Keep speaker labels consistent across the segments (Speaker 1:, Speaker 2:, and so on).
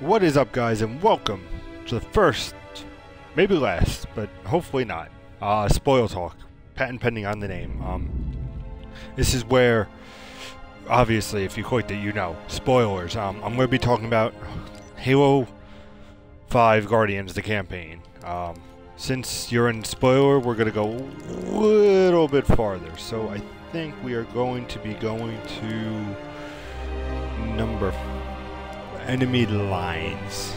Speaker 1: What is up, guys, and welcome to the first, maybe last, but hopefully not, Spoil Talk, patent pending on the name. This is where, obviously, if you clicked it, you know, spoilers. I'm going to be talking about Halo 5 Guardians, the campaign. Since you're in spoiler, we're going to go a little bit farther. So I think we are going to be going to number 4. Enemy lines.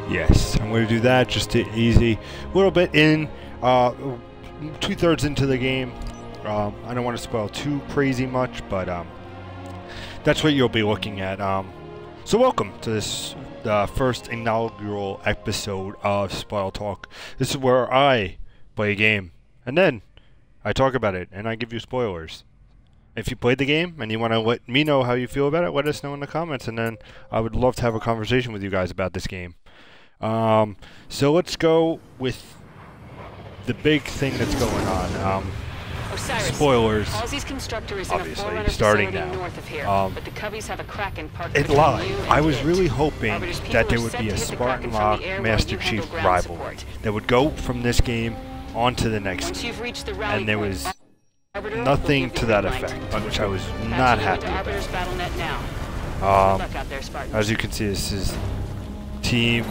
Speaker 1: Yes, I'm going to do that just to easy. A little bit in, 2/3 into the game. I don't want to spoil too crazy much, but that's what you'll be looking at. So welcome to this first inaugural episode of Spoil Talk. This is where I play a game, and then I talk about it, and I give you spoilers. If you played the game and you want to let me know how you feel about it, let us know in the comments, and then I would love to have a conversation with you guys about this game. So let's go with the big thing that's going on.
Speaker 2: Osiris,
Speaker 1: spoilers,
Speaker 2: Halsey's constructor is
Speaker 1: obviously,
Speaker 2: in a
Speaker 1: starting
Speaker 2: facility
Speaker 1: now.
Speaker 2: North of here, but the Coveys have a Kraken parked
Speaker 1: It
Speaker 2: between
Speaker 1: lied.
Speaker 2: you
Speaker 1: I
Speaker 2: and
Speaker 1: was
Speaker 2: it.
Speaker 1: really hoping
Speaker 2: Arbiter's people
Speaker 1: that there
Speaker 2: are
Speaker 1: would
Speaker 2: set
Speaker 1: be
Speaker 2: to
Speaker 1: a
Speaker 2: hit the
Speaker 1: Spartan
Speaker 2: Kraken from
Speaker 1: Lock
Speaker 2: the air while
Speaker 1: Master
Speaker 2: you handle
Speaker 1: Chief
Speaker 2: ground
Speaker 1: rivalry
Speaker 2: support.
Speaker 1: that would go from this game onto the next
Speaker 2: Once
Speaker 1: game.
Speaker 2: you've reached the rally
Speaker 1: And there
Speaker 2: point,
Speaker 1: was
Speaker 2: Arbiter will
Speaker 1: nothing
Speaker 2: give
Speaker 1: to
Speaker 2: you
Speaker 1: that
Speaker 2: the green
Speaker 1: effect,
Speaker 2: light.
Speaker 1: which I was
Speaker 2: Patching
Speaker 1: not
Speaker 2: you
Speaker 1: happy
Speaker 2: into
Speaker 1: about.
Speaker 2: Arbiter's BattleNet now. Good luck out there, Spartans.
Speaker 1: As you can see, this is Team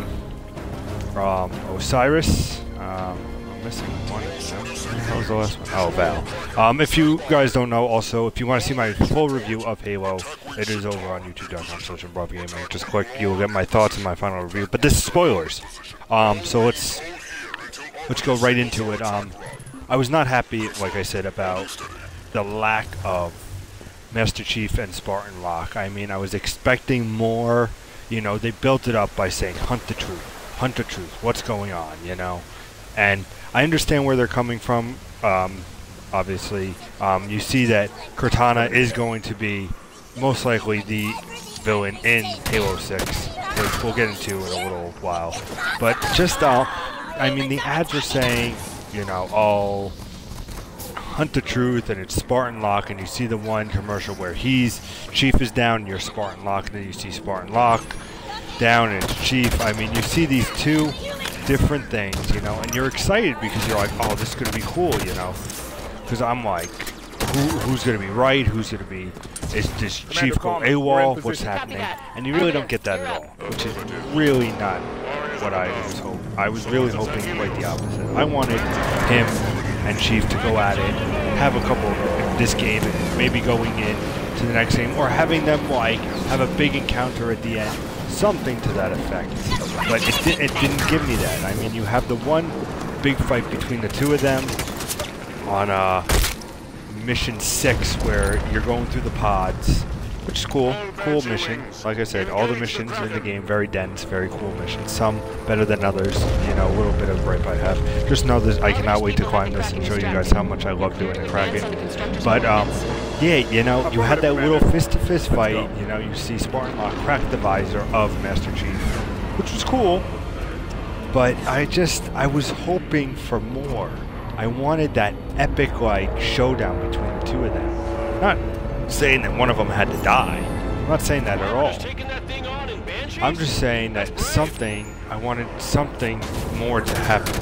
Speaker 1: Osiris. I'm missing one. What was the last one? Oh, Val. If you guys don't know, also, if you want to see my full review of Halo, it is over on youtube.com/abroadgaming. Just click, you'll get my thoughts and my final review. But this is spoilers. So let's go right into it. I was not happy, like I said, about the lack of Master Chief and Spartan Locke. I mean, I was expecting more. You know, they built it up by saying, hunt the truth, what's going on, you know? And I understand where they're coming from. Obviously, you see that Cortana is going to be most likely the villain in Halo 6, which we'll get into in a little while. But just, I mean, the ads are saying, you know, oh, hunt the truth, and it's Spartan Locke, and you see the one commercial where Chief is down, and you're Spartan Locke, and then you see Spartan Locke down, and it's Chief. I mean, you see these two different things, you know, and you're excited because you're like, oh, this is going to be cool, you know, because I'm like, who's going to be right, who's going to be, is this Chief go AWOL, what's happening, and you really don't get that at all, which is really not what I was hoping. I was really hoping quite the opposite. I wanted him and Chief to go at it, have a couple of this game, and maybe going in to the next game, or having them like have a big encounter at the end, something to that effect. But it didn't give me that. I mean, you have the one big fight between the two of them on mission 6, where you're going through the pods, which is cool mission. Like I said, all the missions in the game, very dense, very cool missions. Some better than others, you know, a little bit of gripe I have. Just know that I cannot wait to climb this and show you guys how much I love doing the Kraken. But, yeah, you know, you had that little fist-to-fist fight. You know, you see Spartan Locke crack the visor of Master Chief, which was cool. But I was hoping for more. I wanted that epic, like, showdown between the two of them. Not saying that one of them had to die. I'm not saying that at all. I'm just saying that I wanted something more to happen.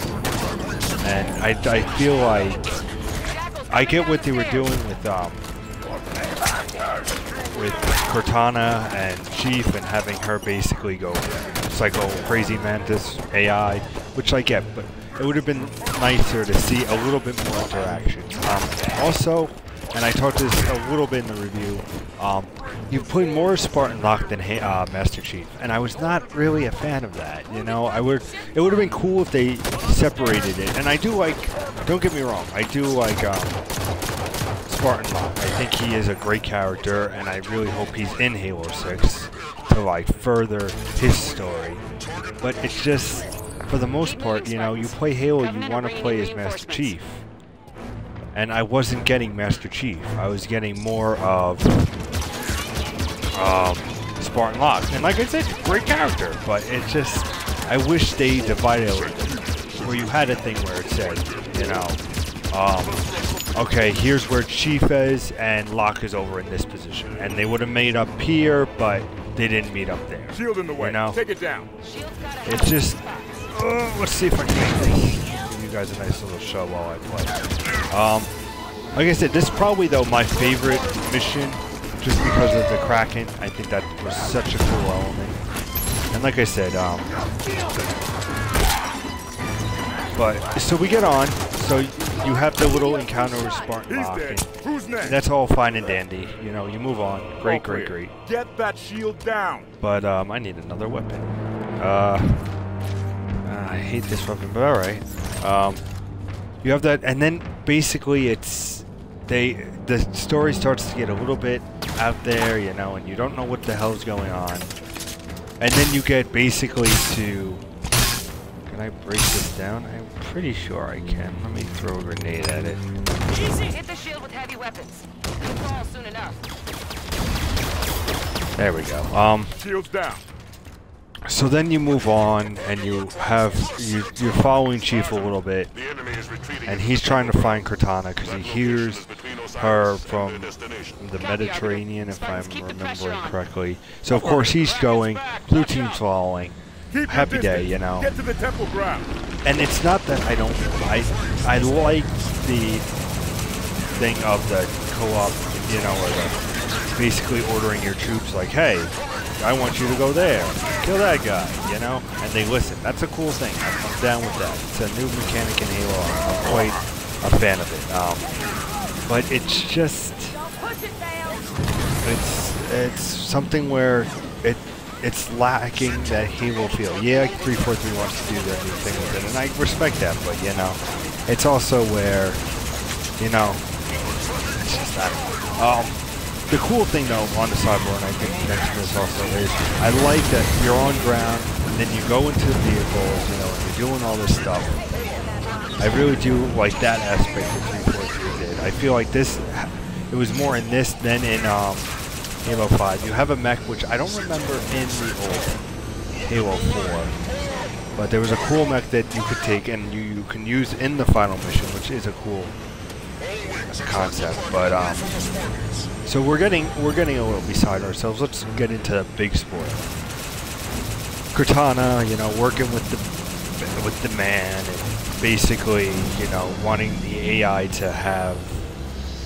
Speaker 1: And I feel like I get what they were doing with Cortana and Chief, and having her basically go psycho crazy mantis AI, which I get, but it would have been nicer to see a little bit more interaction. Also, and I talked this a little bit in the review, you put more Spartan Locke than Master Chief, and I was not really a fan of that. You know, it would have been cool if they separated it. And I do like, don't get me wrong, I do like Spartan Locke. I think he is a great character, and I really hope he's in Halo 6 to like further his story. But it's just, for the most part, you know, you play Halo, you want to play as Master Chief. And I wasn't getting Master Chief. I was getting more of Spartan Locke. And like I said, great character, but it just, I wish they divided it, where you had a thing where it said, you know, okay, here's where Chief is, and Locke is over in this position. And they would have made up here, but they didn't meet up there.
Speaker 3: Shield in the way.
Speaker 1: You know?
Speaker 3: Take it down.
Speaker 1: It's just, let's see if I can make this. Give you guys a nice little show while I play. Like I said, this is probably though my favorite mission, just because of the Kraken. I think that was such a cool element. And like I said, but so we get on. So you have the little encounter with Spartan Locke.
Speaker 3: Who's next?
Speaker 1: That's all fine and dandy. You know, you move on. Great.
Speaker 3: Get that shield down.
Speaker 1: But I need another weapon. I hate this weapon, but all right. You have that, and then basically it's the story starts to get a little bit out there, you know, and you don't know what the hell's going on. And then you get basically to. Can I break this down? I'm pretty sure I can. Let me throw a grenade at it.
Speaker 2: Easy. Hit the shield with heavy weapons. It'll fall soon enough.
Speaker 1: There we go.
Speaker 3: Shield's down.
Speaker 1: So then you move on, and you're following Chief a little bit, and he's trying to find Cortana because he hears her from the Mediterranean, if I'm remembering correctly. So of course he's going. Blue team's following. Happy day, you know.
Speaker 3: Get to the temple ground.
Speaker 1: And it's not that I don't. I like the thing of the co-op, you know, or the basically ordering your troops like, hey, I want you to go there, kill that guy, you know, and they listen. That's a cool thing. I'm down with that. It's a new mechanic in Halo. I'm quite a fan of it. But it's just, it's something where it's lacking that Halo feel. Yeah, 343 wants to do their new thing with it, and I respect that. But you know, it's also where, you know, it's just that. The cool thing though on the sidebar, and I think you mentioned this also, is I like that you're on ground and then you go into the vehicles, you know, and you're doing all this stuff. I really do like that aspect of 343 did. I feel like this, it was more in this than in Halo 5. You have a mech, which I don't remember in the old Halo 4, but there was a cool mech that you could take and you can use in the final mission, which is a cool concept. But so we're getting a little beside ourselves. Let's get into the big spoiler. Cortana, you know, working with the man, and basically, you know, wanting the AI to have,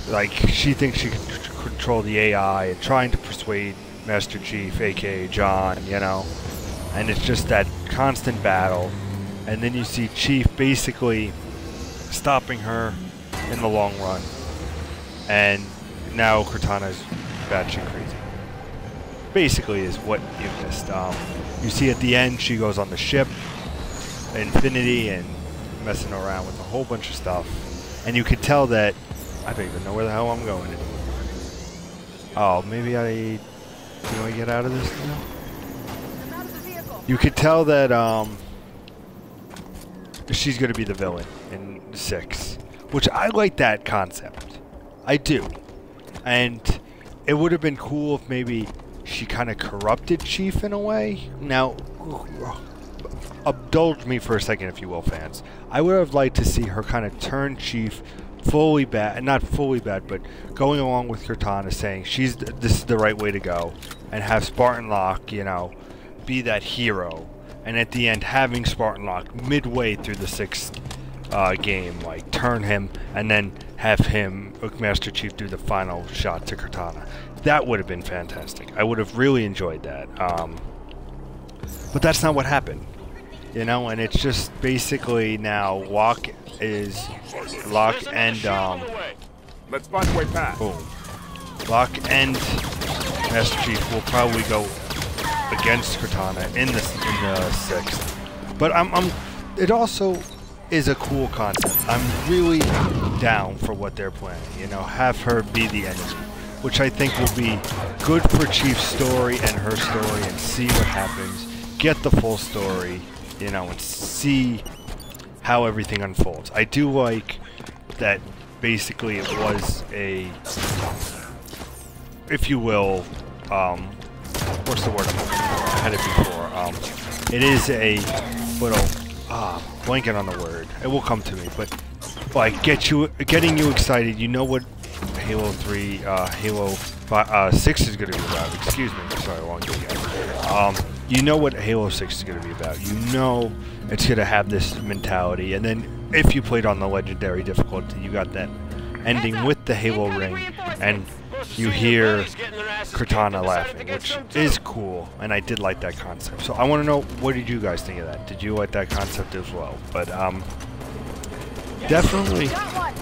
Speaker 1: like, she thinks she can control the AI, and trying to persuade Master Chief, aka John, you know, and it's just that constant battle. And then you see Chief basically stopping her in the long run, and now Cortana's batshit crazy. Basically is what you missed. You see at the end she goes on the ship, Infinity, and messing around with a whole bunch of stuff, and you could tell that I don't even know where the hell I'm going anymore. Oh, maybe do I get out of this now? You could tell that she's going to be the villain in 6, which I like that concept. I do. And it would have been cool if maybe she kind of corrupted Chief in a way. Now, indulge me for a second, if you will, fans. I would have liked to see her kind of turn Chief fully bad, not fully bad, but going along with Cortana, saying this is the right way to go, and have Spartan Locke, you know, be that hero, and at the end having Spartan Locke midway through the 6th game, like, turn him, and then have him, Master Chief, do the final shot to Cortana. That would have been fantastic. I would have really enjoyed that. But that's not what happened, you know, and it's just basically now Locke and
Speaker 3: let's find a way past.
Speaker 1: Boom. Locke and Master Chief will probably go against Cortana in the 6th. But it also is a cool concept. I'm really down for what they're planning. You know, have her be the enemy, which I think will be good for Chief's story and her story, and see what happens. Get the full story, you know, and see how everything unfolds. I do like that basically it was a, if you will, what's the word? I had it before. It is a little, blanking on the word. It will come to me, but like getting you excited. You know what Halo 3, Halo 6 is going to be about. Excuse me. Sorry, long day, guys. You know what Halo 6 is going to be about. You know it's going to have this mentality. And then if you played on the Legendary difficulty, you got that ending with the Halo ring. And you hear Cortana laughing, which is cool. And I did like that concept. So I want to know, what did you guys think of that? Did you like that concept as well? But definitely,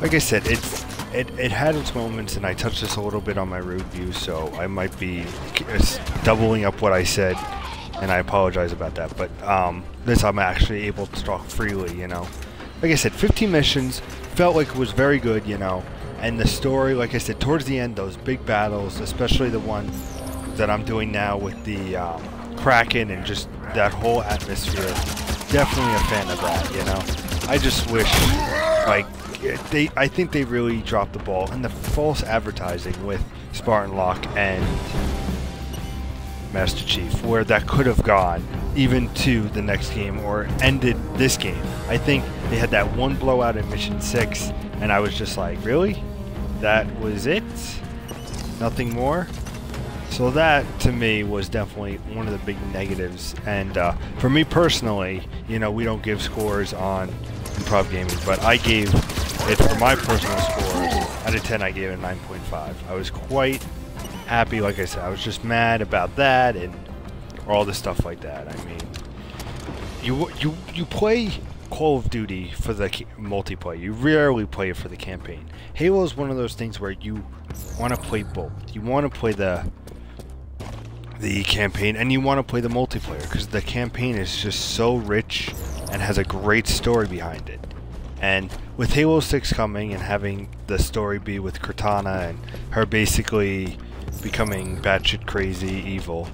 Speaker 1: like I said, it had its moments, and I touched this a little bit on my review, so I might be doubling up what I said, and I apologize about that. But this I'm actually able to talk freely, you know. Like I said, 15 missions, felt like it was very good, you know. And the story, like I said, towards the end, those big battles, especially the one that I'm doing now with the Kraken and just that whole atmosphere, definitely a fan of that, you know. I just wish, like, I think they really dropped the ball, and the false advertising with Spartan Locke and Master Chief, where that could have gone even to the next game or ended this game. I think they had that one blowout in Mission 6, and I was just like, really? That was it? Nothing more? So that, to me, was definitely one of the big negatives. And for me personally, you know, we don't give scores on Improv Gaming, but I gave it, for my personal scores, out of 10, I gave it 9.5. I was quite happy, like I said. I was just mad about that and all the stuff like that. I mean, you play Call of Duty for the multiplayer. You rarely play it for the campaign. Halo is one of those things where you want to play both. You want to play the campaign, and you want to play the multiplayer, because the campaign is just so rich and has a great story behind it. And with Halo 6 coming and having the story be with Cortana and her basically becoming batshit crazy evil,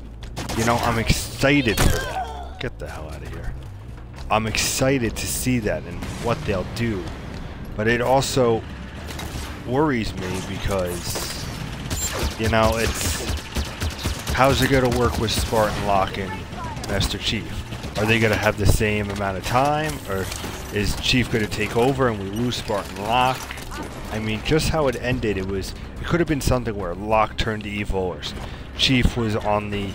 Speaker 1: you know, I'm excited for that. Get the hell out of here. I'm excited to see that and what they'll do. But it also worries me because, you know, it's, how's it going to work with Spartan Locke and Master Chief? Are they going to have the same amount of time, or is Chief going to take over and we lose Spartan Locke? I mean, just how it ended, it could have been something where Locke turned evil, or Chief was on the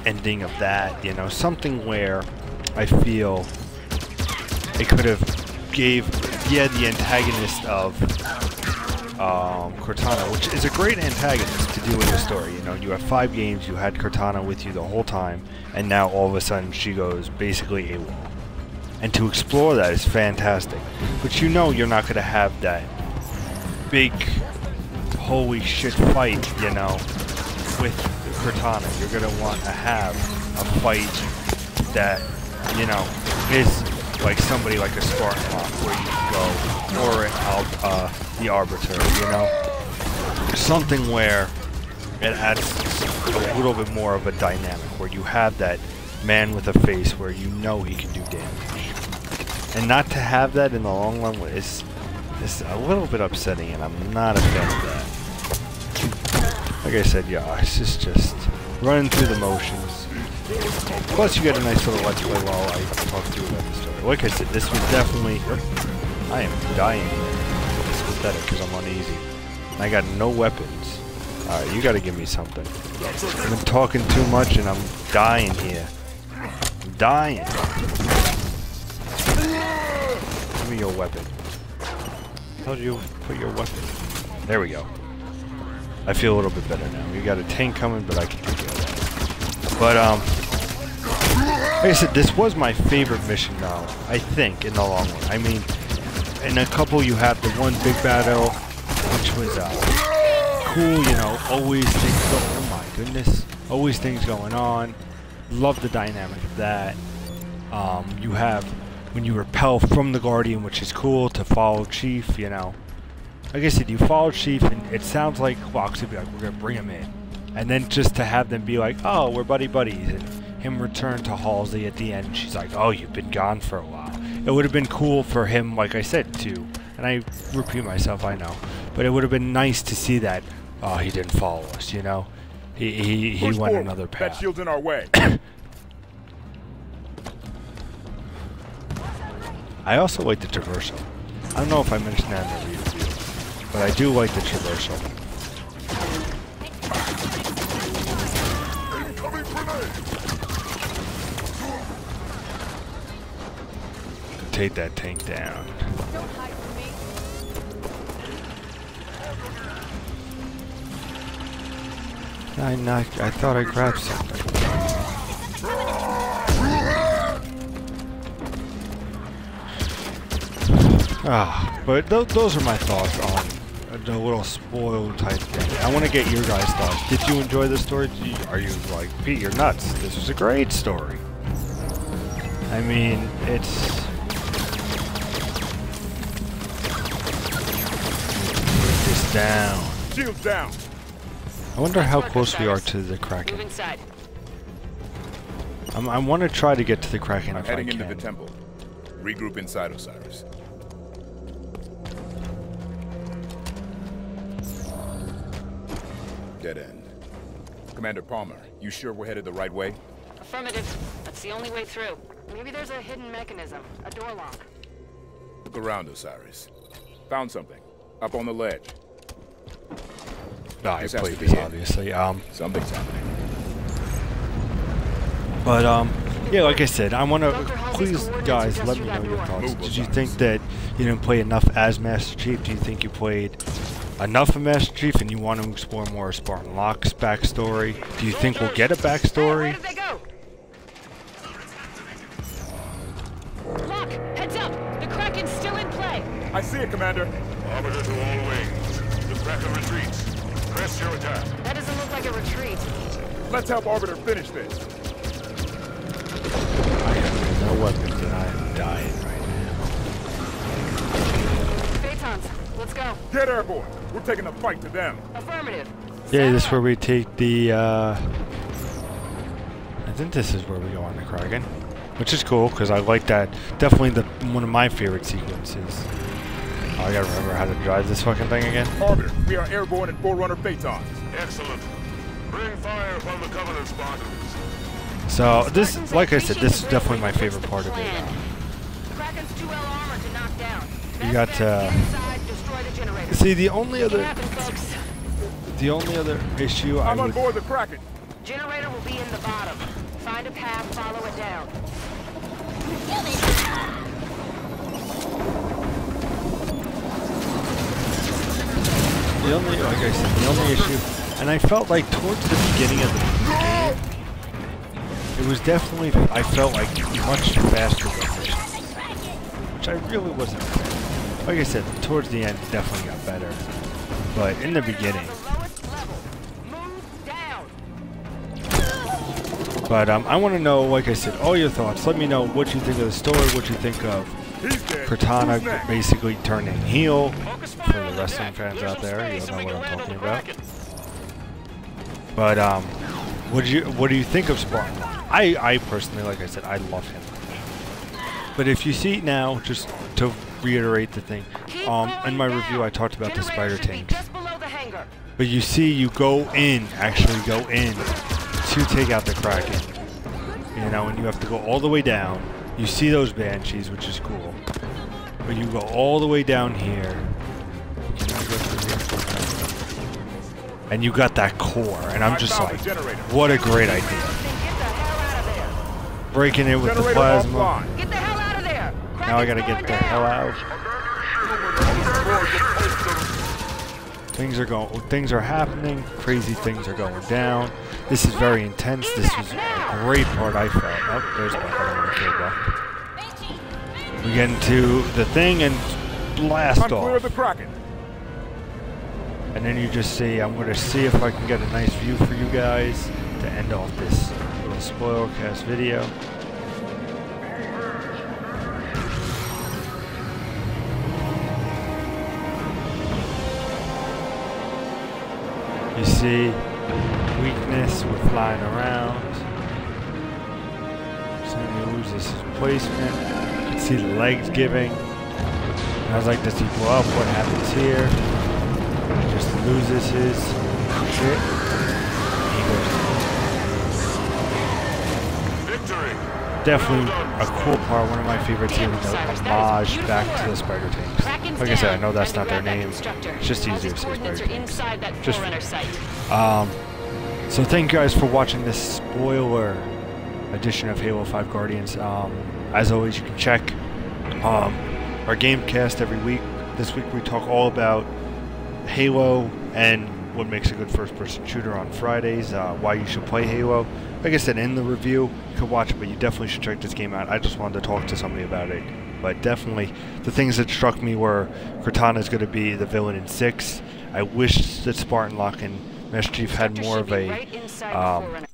Speaker 1: ending of that, you know, something where I feel it could have gave, yeah, the antagonist of Cortana, which is a great antagonist to do in the story. You know, you have 5 games, you had Cortana with you the whole time, and now all of a sudden she goes basically AWOL. And to explore that is fantastic. But you know you're not going to have that big, holy shit fight, you know, with Cortana. You're going to want to have a fight that, you know, is like somebody like a Spartan Locke, where you can go, or the Arbiter, you know, something where it adds a little bit more of a dynamic, where you have that man with a face where you know he can do damage. And not to have that in the long run is a little bit upsetting, and I'm not a fan of that. Like I said, yeah, it's just running through the motions. Plus, you get a nice little let's play while I talk through about the story. Like I said, this was definitely... I am dying here. It's pathetic because I'm uneasy. And I got no weapons. Alright, you gotta give me something. I've been talking too much and I'm dying here. I'm dying. Give me your weapon. How do you put your weapon? There we go. I feel a little bit better now. We got a tank coming, but I can take care of that. But, like I said, this was my favorite mission now, I think, in the long run. I mean, in a couple you have the one big battle, which was cool, you know, always things going, oh my goodness, always things going on. Love the dynamic of that. You have when you repel from the Guardian, which is cool, to follow Chief, you know. Like I said, you follow Chief, and it sounds like Locke would be like, we're going to bring him in. And then just to have them be like, oh, we're buddy-buddies, and him return to Halsey at the end, she's like, oh, you've been gone for a while. It would have been cool for him, like I said, to, and I repeat myself, I know, but it would have been nice to see that, oh, he didn't follow us, you know? He went forward. Another path.
Speaker 3: That shield's in our way.
Speaker 1: I also like the traversal. I don't know if I mentioned that in the review, but I do like the traversal. Take that tank down.
Speaker 2: Don't hide from me.
Speaker 1: I thought I grabbed something. But those are my thoughts on the little spoiled type thing. I want to get your guys' thoughts. Did you enjoy the story? Are you like, Pete, you're nuts? This was a great story. I mean, it's... Put this down.
Speaker 3: Shields down.
Speaker 1: I wonder how close we are to the Kraken.
Speaker 2: Move inside.
Speaker 1: I want to try to get to the Kraken
Speaker 3: I'm
Speaker 1: if I
Speaker 3: heading
Speaker 1: can.
Speaker 3: into the temple. Regroup inside Osiris. Dead end. Commander Palmer, you sure we're headed the right way?
Speaker 2: Affirmative. That's the only way through. Maybe there's a hidden mechanism, a door lock.
Speaker 3: Look around, Osiris. Found something. Up on the ledge.
Speaker 1: No, I
Speaker 3: This has
Speaker 1: played
Speaker 3: to be
Speaker 1: this
Speaker 3: it.
Speaker 1: obviously.
Speaker 3: Something's happening.
Speaker 1: But yeah, like I said, I want to
Speaker 2: Bunker Halsey's
Speaker 1: please,
Speaker 2: coordinates
Speaker 1: guys,
Speaker 2: are
Speaker 1: let
Speaker 2: just
Speaker 1: me
Speaker 2: through
Speaker 1: know your
Speaker 2: that door.
Speaker 1: thoughts.
Speaker 3: Move,
Speaker 1: Did you
Speaker 3: Osiris.
Speaker 1: think that you didn't play enough as Master Chief? Do you think you played enough of Master Chief and you want to explore more of Spartan Locke's backstory? Do you think we'll get a
Speaker 2: Hey, where
Speaker 1: backstory?
Speaker 2: did they go? Locke, heads up! The Kraken's still in play!
Speaker 3: I see it, Commander.
Speaker 4: Arbiter to all wings. The Kraken retreats. Press your attack.
Speaker 2: That doesn't look like a retreat.
Speaker 3: Let's help Arbiter finish this.
Speaker 1: I have no weapons and I am dying right
Speaker 2: Phaetons, let's go.
Speaker 3: Get airborne. We're taking the fight to them.
Speaker 2: Affirmative.
Speaker 1: now. Yeah, this is where we take the, I think this is where we go on the Kraken. Which is cool, because I like that. Definitely one of my favorite sequences. Oh, I gotta remember how to drive this fucking thing again.
Speaker 3: Arbiter, we are airborne and Forerunner Phaetons.
Speaker 4: Excellent. Bring fire upon the Covenant Spartans.
Speaker 1: So, this, like I said, this is definitely my favorite part of it.
Speaker 2: Kraken's 2L armor to knock down.
Speaker 1: You got,
Speaker 2: Get inside, destroy the generator.
Speaker 1: See, the only
Speaker 2: Make it
Speaker 1: other
Speaker 2: happen, folks.
Speaker 1: issue I
Speaker 3: I'm on
Speaker 1: would...
Speaker 3: board the Kraken.
Speaker 2: Generator will be in the bottom. Find a path, follow it down.
Speaker 1: The only, like I said, the only issue, and I felt like towards the beginning of the game, it was definitely, I felt like much faster than this, which I really wasn't. Like I said, towards the end, it definitely got better, but in the beginning.
Speaker 2: The lowest level. Move down.
Speaker 1: But I want to know, like I said, all your thoughts. Let me know what you think of the story, what you think of
Speaker 3: He's dead.
Speaker 1: Cortana
Speaker 3: Who's next?
Speaker 1: basically turning heel.
Speaker 4: Focus
Speaker 1: For
Speaker 4: fire
Speaker 1: the
Speaker 4: on
Speaker 1: wrestling
Speaker 4: deck.
Speaker 1: fans
Speaker 4: Clear
Speaker 1: out
Speaker 4: some
Speaker 1: there,
Speaker 4: space
Speaker 1: you'll
Speaker 4: so
Speaker 1: know
Speaker 4: we
Speaker 1: what
Speaker 4: can
Speaker 1: I'm
Speaker 4: land on
Speaker 1: talking
Speaker 4: the
Speaker 1: about.
Speaker 4: Kraken.
Speaker 1: But what do you think of Spartan? I personally, like I said, I love him. But if you see now, just to reiterate the thing,
Speaker 2: Keep
Speaker 1: in my
Speaker 2: going
Speaker 1: review
Speaker 2: down.
Speaker 1: I talked about the
Speaker 2: Generator
Speaker 1: spider
Speaker 2: should be
Speaker 1: tanks.
Speaker 2: just below the hangar.
Speaker 1: But you see, you actually go in to take out the Kraken. You know, and you have to go all the way down. You see those Banshees, which is cool. But you go all the way down here. Can I go through here? And you got that core, and I'm
Speaker 3: I
Speaker 1: just
Speaker 3: found
Speaker 1: like,
Speaker 3: the generator.
Speaker 1: what a great idea.
Speaker 2: Then get the hell out of there.
Speaker 1: Breaking it with the
Speaker 3: Generator
Speaker 1: plasma.
Speaker 3: offline.
Speaker 2: Get the hell out of there.
Speaker 1: Now I gotta get the hell out. Things are happening, crazy things are going down. This is very intense. This was a great part I felt. Oh, there's Buck. I don't want to kill Buck. We get into the thing and blast
Speaker 3: I'm clear of
Speaker 1: off.
Speaker 3: the Kraken.
Speaker 1: And then you just see, I'm going to see if I can get a nice view for you guys to end off this little spoilercast video. You see weakness, we're flying around. So he loses his placement. You can see the legs giving. And I was like, does he blow up? What happens here? He just loses his shit. He goes.
Speaker 4: Victory.
Speaker 1: Definitely a cool part, one of my favorites here, the homage back to the spider tanks. Like I said, I know that's not their name. It's just easier to say spider tanks.
Speaker 2: Inside that
Speaker 1: Just
Speaker 2: Forerunner site.
Speaker 1: So thank you guys for watching this spoiler edition of Halo 5 Guardians. As always, you can check our Gamecast every week. This week we talk all about Halo and what makes a good first-person shooter on Fridays, why you should play Halo. Like I said, in the review, you can watch it, but you definitely should check this game out. I just wanted to talk to somebody about it. But definitely, the things that struck me were Cortana is going to be the villain in 6. I wish that Spartan Locke and Master Chief had more of a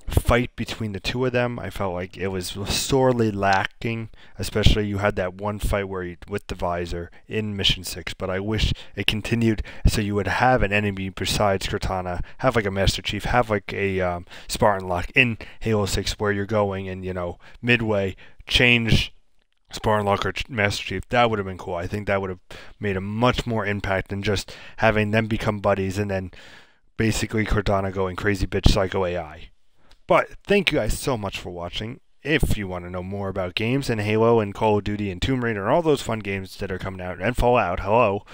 Speaker 1: fight between the two of them. I felt like it was sorely lacking, especially you had that one fight where you, with the visor in Mission 6, but I wish it continued so you would have an enemy besides Cortana, have like a Master Chief, have like a Spartan Locke in Halo 6 where you're going and, you know, midway, change Spartan Locke or Master Chief. That would have been cool. I think that would have made a much more impact than just having them become buddies and then basically Cortana going crazy bitch psycho AI. But thank you guys so much for watching. If you want to know more about games and Halo and Call of Duty and Tomb Raider and all those fun games that are coming out and Fallout, hello,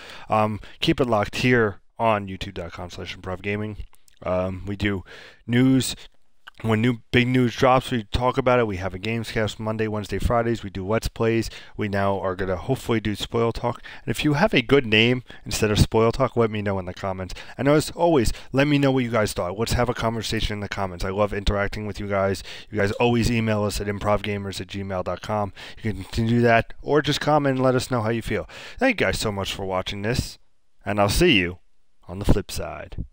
Speaker 1: keep it locked here on youtube.com/improvgaming. We do news. When new big news drops, we talk about it. We have a Gamescast Monday, Wednesday, Fridays. We do Let's Plays. We now are going to hopefully do Spoil Talk. And if you have a good name instead of Spoil Talk, let me know in the comments. And as always, let me know what you guys thought. Let's have a conversation in the comments. I love interacting with you guys. You guys always email us at improvgamers@gmail.com. You can do that or just comment and let us know how you feel. Thank you guys so much for watching this. And I'll see you on the flip side.